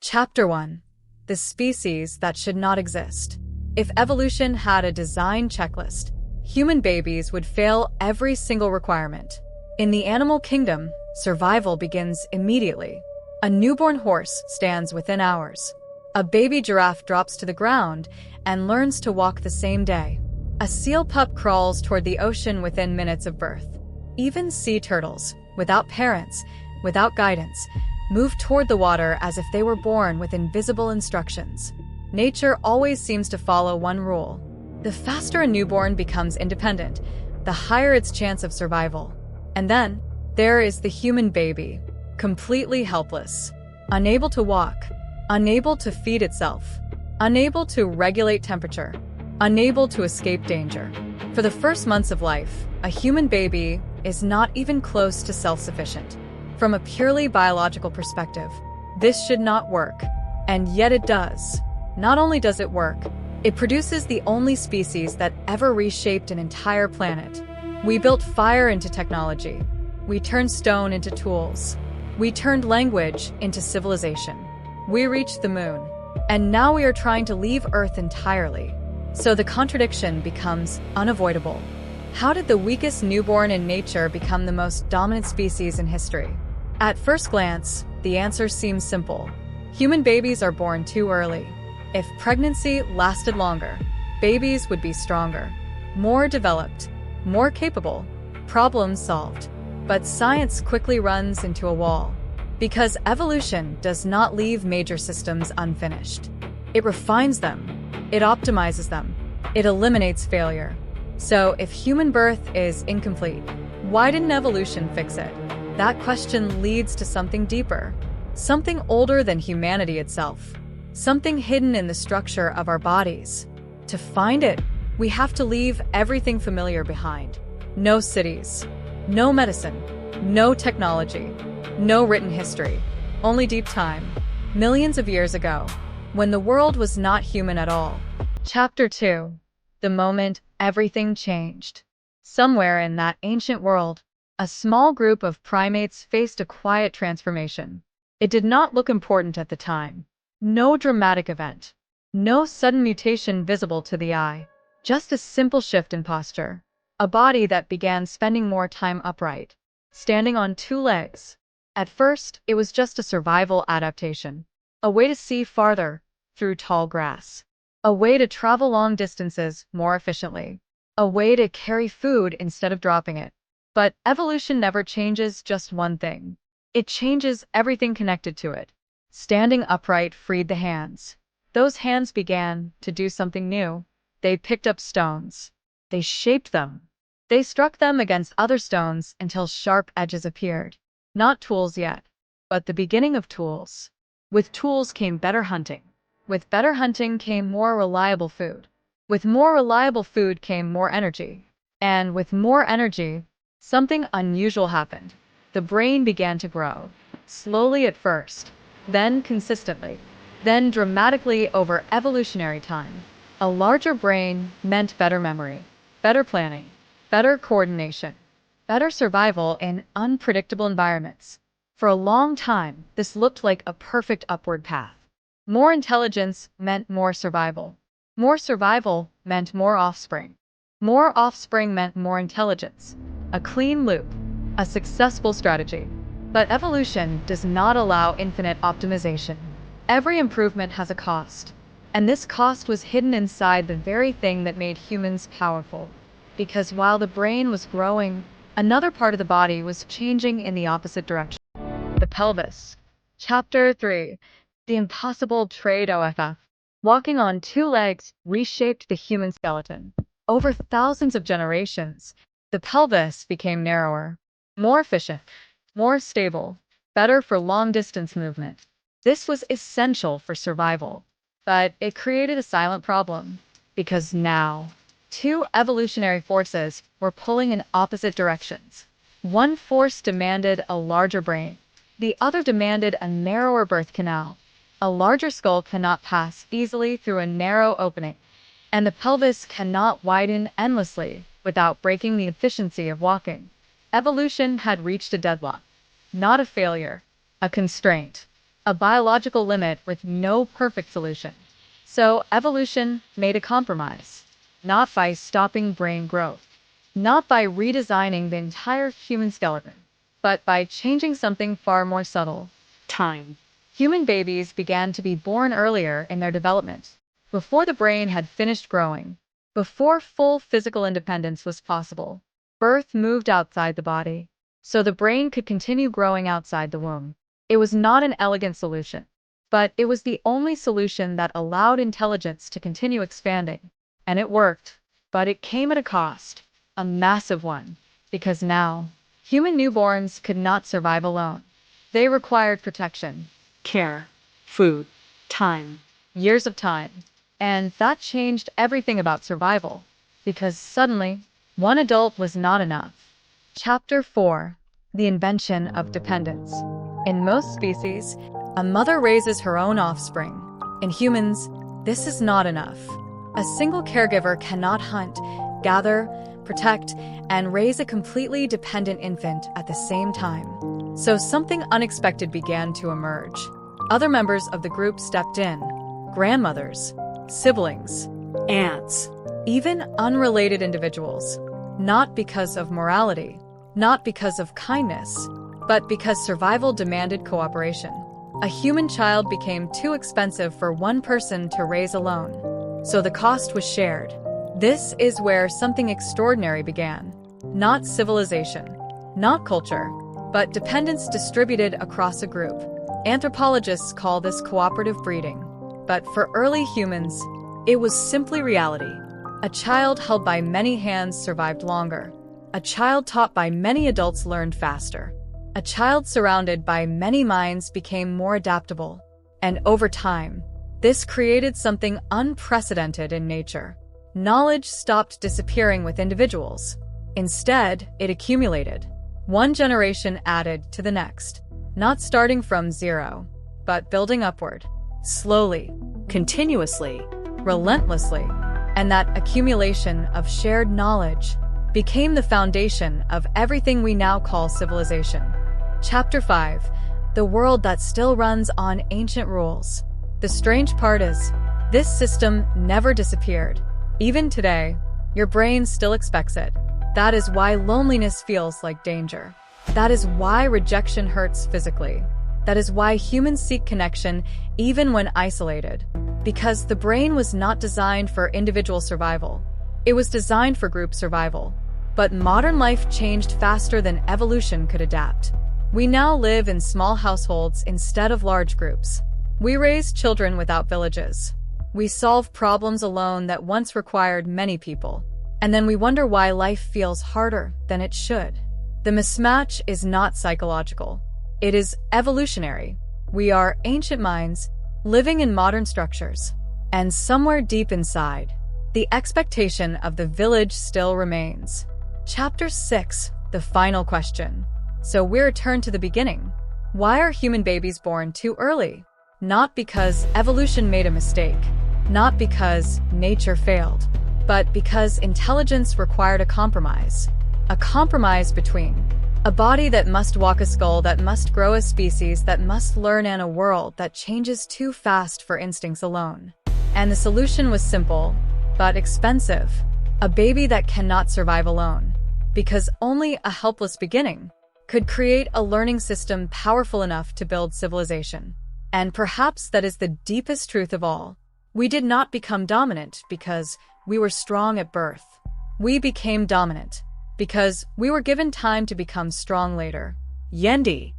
Chapter 1. The species that should not exist. If evolution had a design checklist, human babies would fail every single requirement. In the animal kingdom, survival begins immediately. A newborn horse stands within hours. A baby giraffe drops to the ground and learns to walk the same day. A seal pup crawls toward the ocean within minutes of birth. Even sea turtles, without parents, without guidance, move toward the water as if they were born with invisible instructions. Nature always seems to follow one rule. The faster a newborn becomes independent, the higher its chance of survival. And then, there is the human baby, completely helpless, unable to walk, unable to feed itself, unable to regulate temperature, unable to escape danger. For the first months of life, a human baby is not even close to self-sufficient. From a purely biological perspective, this should not work. And yet it does. Not only does it work, it produces the only species that ever reshaped an entire planet. We built fire into technology. We turned stone into tools. We turned language into civilization. We reached the moon. And now we are trying to leave Earth entirely. So the contradiction becomes unavoidable. How did the weakest newborn in nature become the most dominant species in history? At first glance, the answer seems simple. Human babies are born too early. If pregnancy lasted longer, babies would be stronger, more developed, more capable, problems solved. But science quickly runs into a wall. Because evolution does not leave major systems unfinished. It refines them. It optimizes them. It eliminates failure. So if human birth is incomplete, why didn't evolution fix it? That question leads to something deeper, something older than humanity itself, something hidden in the structure of our bodies. To find it, we have to leave everything familiar behind. No cities, no medicine, no technology, no written history, only deep time, millions of years ago, when the world was not human at all. Chapter 2. The moment everything changed. Somewhere in that ancient world, a small group of primates faced a quiet transformation. It did not look important at the time. No dramatic event. No sudden mutation visible to the eye. Just a simple shift in posture. A body that began spending more time upright, standing on two legs. At first, it was just a survival adaptation. A way to see farther, through tall grass. A way to travel long distances more efficiently. A way to carry food instead of dropping it. But evolution never changes just one thing. It changes everything connected to it. Standing upright freed the hands. Those hands began to do something new. They picked up stones. They shaped them. They struck them against other stones until sharp edges appeared. Not tools yet, but the beginning of tools. With tools came better hunting. With better hunting came more reliable food. With more reliable food came more energy. And with more energy, something unusual happened. The brain began to grow, slowly at first, then consistently, then dramatically over evolutionary time. A larger brain meant better memory, better planning, better coordination, better survival in unpredictable environments. For a long time, this looked like a perfect upward path. More intelligence meant more survival. More survival meant more offspring. More offspring meant more intelligence. A clean loop. A successful strategy. But evolution does not allow infinite optimization. Every improvement has a cost. And this cost was hidden inside the very thing that made humans powerful. Because while the brain was growing, another part of the body was changing in the opposite direction. The pelvis. Chapter 3. The impossible trade-off. Walking on two legs reshaped the human skeleton. Over thousands of generations, the pelvis became narrower, more efficient, more stable, better for long-distance movement. This was essential for survival, but it created a silent problem, because now, two evolutionary forces were pulling in opposite directions. One force demanded a larger brain. The other demanded a narrower birth canal. A larger skull cannot pass easily through a narrow opening, and the pelvis cannot widen endlessly without breaking the efficiency of walking. Evolution had reached a deadlock. Not a failure, a constraint. a biological limit with no perfect solution. So evolution made a compromise, not by stopping brain growth, not by redesigning the entire human skeleton, but by changing something far more subtle: time. Human babies began to be born earlier in their development, before the brain had finished growing, before full physical independence was possible. Birth moved outside the body, so the brain could continue growing outside the womb. It was not an elegant solution, but it was the only solution that allowed intelligence to continue expanding. And it worked, but it came at a cost, a massive one, because now, human newborns could not survive alone. They required protection, care, food, time, years of time. And that changed everything about survival, because suddenly, one adult was not enough. Chapter 4: The Invention of Dependence. In most species, a mother raises her own offspring. In humans, this is not enough. A single caregiver cannot hunt, gather, protect, and raise a completely dependent infant at the same time. So something unexpected began to emerge. Other members of the group stepped in: grandmothers, siblings, aunts, even unrelated individuals. Not because of morality, not because of kindness, but because survival demanded cooperation. A human child became too expensive for one person to raise alone, so the cost was shared. This is where something extraordinary began. Not civilization, not culture, but dependence distributed across a group. Anthropologists call this cooperative breeding, but for early humans, it was simply reality. A child held by many hands survived longer. A child taught by many adults learned faster. A child surrounded by many minds became more adaptable. And over time, this created something unprecedented in nature. Knowledge stopped disappearing with individuals. Instead, it accumulated. One generation added to the next, not starting from zero, but building upward, slowly, continuously, relentlessly. And that accumulation of shared knowledge became the foundation of everything we now call civilization. Chapter 5: The World That Still Runs on Ancient Rules. The strange part is, this system never disappeared. Even today, your brain still expects it. That is why loneliness feels like danger. That is why rejection hurts physically. That is why humans seek connection even when isolated. Because the brain was not designed for individual survival. It was designed for group survival. But modern life changed faster than evolution could adapt. We now live in small households instead of large groups. We raise children without villages. We solve problems alone that once required many people. And then we wonder why life feels harder than it should. The mismatch is not psychological. It is evolutionary. We are ancient minds, living in modern structures. And somewhere deep inside, the expectation of the village still remains. Chapter 6: The Final Question. So we return to the beginning. Why are human babies born too early? Not because evolution made a mistake, not because nature failed, but because intelligence required a compromise. A compromise between a body that must walk a skull, that must grow a species, that must learn, and a world that changes too fast for instincts alone. And the solution was simple, but expensive. A baby that cannot survive alone. Because only a helpless beginning could create a learning system powerful enough to build civilization. And perhaps that is the deepest truth of all. We did not become dominant because we were strong at birth. We became dominant because we were given time to become strong later. Yendi.